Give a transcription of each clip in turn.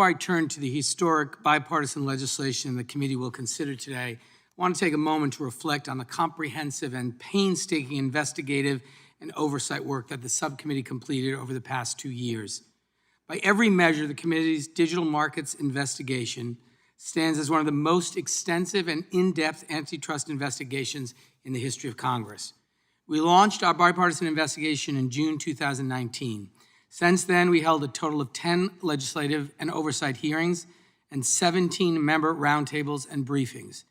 Before I turn to the historic bipartisan legislation the committee will consider today, I want to take a moment to reflect on the comprehensive and painstaking investigative and oversight work that the subcommittee completed over the past 2 years. By every measure, the committee's digital markets investigation stands as one of the most extensive and in-depth antitrust investigations in the history of Congress. We launched our bipartisan investigation in June 2019. Since then, we held a total of 10 legislative and oversight hearings and 17 member roundtables and briefings.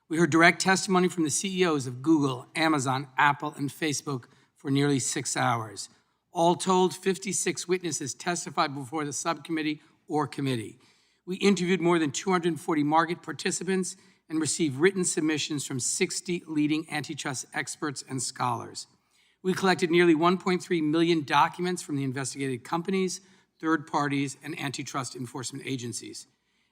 We heard direct testimony from the CEOs of Google, Amazon, Apple, and Facebook for nearly 6 hours. All told, 56 witnesses testified before the subcommittee or committee. We interviewed more than 240 market participants and received written submissions from 60 leading antitrust experts and scholars. We collected nearly 1.3 million documents from the investigated companies, third parties, and antitrust enforcement agencies.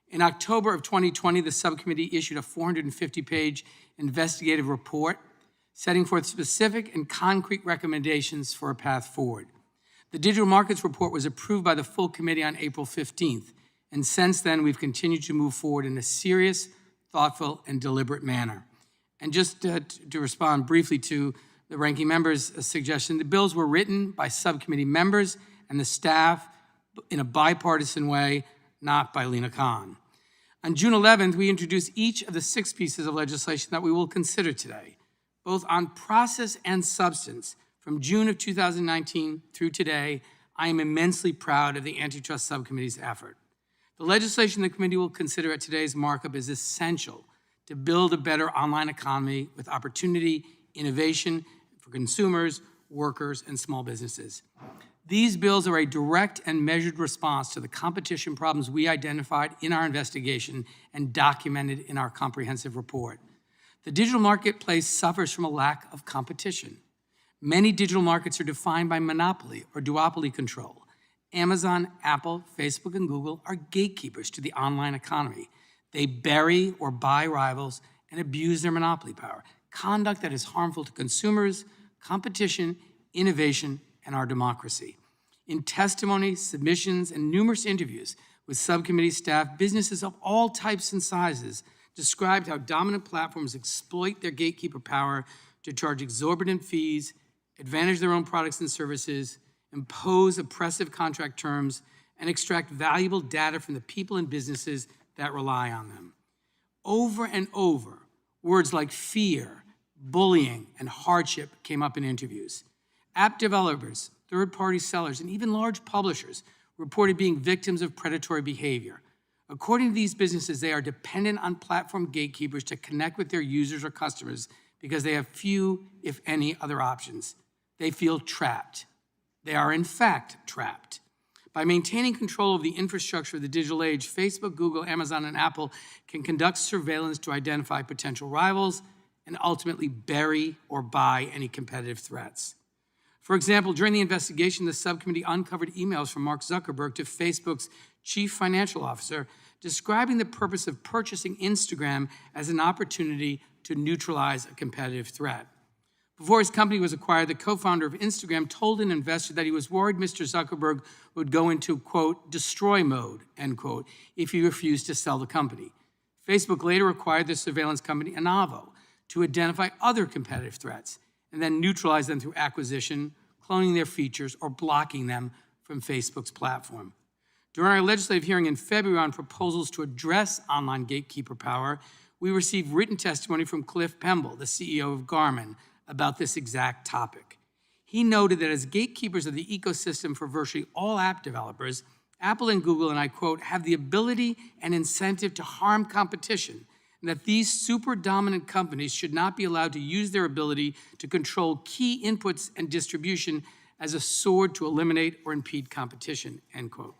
In October of 2020, the subcommittee issued a 450-page investigative report setting forth specific and concrete recommendations for a path forward. The Digital Markets Report was approved by the full committee on April 15th, and since then we've continued to move forward in a serious, thoughtful, and deliberate manner. And just to respond briefly to the ranking member's suggestion, the bills were written by subcommittee members and the staff in a bipartisan way, not by Lina Khan. On June 11th, we introduced each of the 6 pieces of legislation that we will consider today, both on process and substance. From June of 2019 through today, I am immensely proud of the Antitrust Subcommittee's effort. The legislation the committee will consider at today's markup is essential to build a better online economy with opportunity, innovation for consumers, workers, and small businesses. These bills are a direct and measured response to the competition problems we identified in our investigation and documented in our comprehensive report. The digital marketplace suffers from a lack of competition. Many digital markets are defined by monopoly or duopoly control. Amazon, Apple, Facebook, and Google are gatekeepers to the online economy. They bury or buy rivals and abuse their monopoly power, conduct that is harmful to consumers, competition, innovation, and our democracy. In testimony, submissions, and numerous interviews with subcommittee staff, businesses of all types and sizes described how dominant platforms exploit their gatekeeper power to charge exorbitant fees, advantage their own products and services, impose oppressive contract terms, and extract valuable data from the people and businesses that rely on them. Over and over, words like fear, bullying, and hardship came up in interviews. App developers, third-party sellers, and even large publishers reported being victims of predatory behavior. According to these businesses, they are dependent on platform gatekeepers to connect with their users or customers because they have few, if any, other options. They feel trapped. They are, in fact, trapped. By maintaining control of the infrastructure of the digital age, Facebook, Google, Amazon, and Apple can conduct surveillance to identify potential rivals and ultimately bury or buy any competitive threats. For example, during the investigation, the subcommittee uncovered emails from Mark Zuckerberg to Facebook's chief financial officer describing the purpose of purchasing Instagram as an opportunity to neutralize a competitive threat. Before his company was acquired, the co-founder of Instagram told an investor that he was worried Mr. Zuckerberg would go into, quote, destroy mode, end quote, if he refused to sell the company. Facebook later acquired the surveillance company Anavo to identify other competitive threats and then neutralize them through acquisition, cloning their features, or blocking them from Facebook's platform. During our legislative hearing in February on proposals to address online gatekeeper power, we received written testimony from Cliff Pemble, the CEO of Garmin, about this exact topic. He noted that as gatekeepers of the ecosystem for virtually all app developers, Apple and Google, and I quote, have the ability and incentive to harm competition, and that these super dominant companies should not be allowed to use their ability to control key inputs and distribution as a sword to eliminate or impede competition, end quote.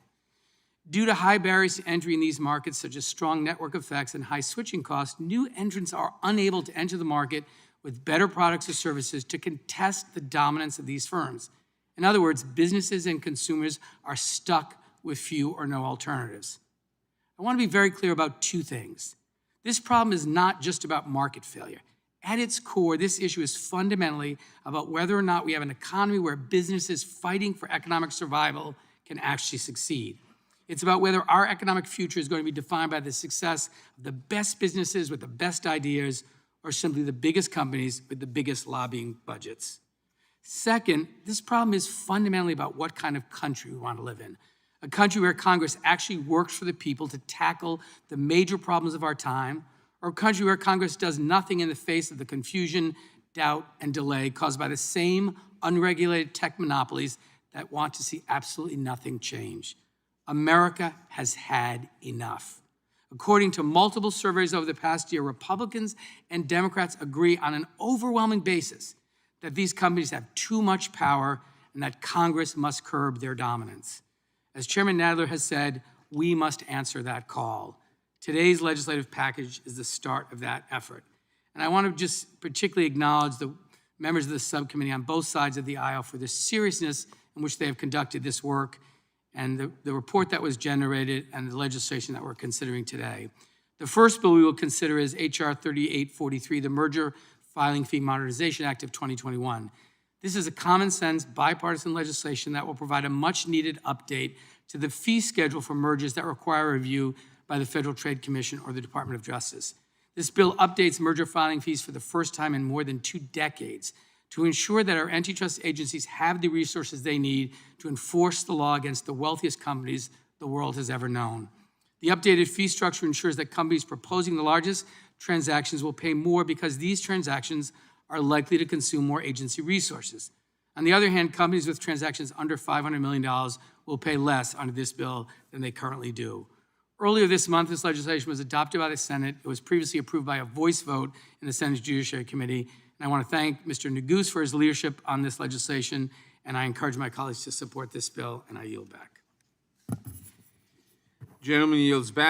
Due to high barriers to entry in these markets, such as strong network effects and high switching costs, new entrants are unable to enter the market with better products or services to contest the dominance of these firms. In other words, businesses and consumers are stuck with few or no alternatives. I want to be very clear about 2 things. This problem is not just about market failure. At its core, this issue is fundamentally about whether or not we have an economy where businesses fighting for economic survival can actually succeed. It's about whether our economic future is going to be defined by the success of the best businesses with the best ideas or simply the biggest companies with the biggest lobbying budgets. Second, this problem is fundamentally about what kind of country we want to live in. A country where Congress actually works for the people to tackle the major problems of our time, or a country where Congress does nothing in the face of the confusion, doubt, and delay caused by the same unregulated tech monopolies that want to see absolutely nothing change. America has had enough. According to multiple surveys over the past year, Republicans and Democrats agree on an overwhelming basis that these companies have too much power and that Congress must curb their dominance. As Chairman Nadler has said, we must answer that call. Today's legislative package is the start of that effort. And I want to just particularly acknowledge the members of the subcommittee on both sides of the aisle for the seriousness in which they have conducted this work and the report that was generated and the legislation that we're considering today. The first bill we will consider is H.R. 3843, the Merger Filing Fee Modernization Act of 2021. This is a common sense bipartisan legislation that will provide a much needed update to the fee schedule for mergers that require review by the Federal Trade Commission or the Department of Justice. This bill updates merger filing fees for the first time in more than 2 decades to ensure that our antitrust agencies have the resources they need to enforce the law against the wealthiest companies the world has ever known. The updated fee structure ensures that companies proposing the largest transactions will pay more because these transactions are likely to consume more agency resources. On the other hand, companies with transactions under $500 million will pay less under this bill than they currently do. Earlier this month, this legislation was adopted by the Senate. It was previously approved by a voice vote in the Senate's Judiciary Committee. And I want to thank Mr. Neguse for his leadership on this legislation, and I encourage my colleagues to support this bill, and I yield back. Gentleman yields back.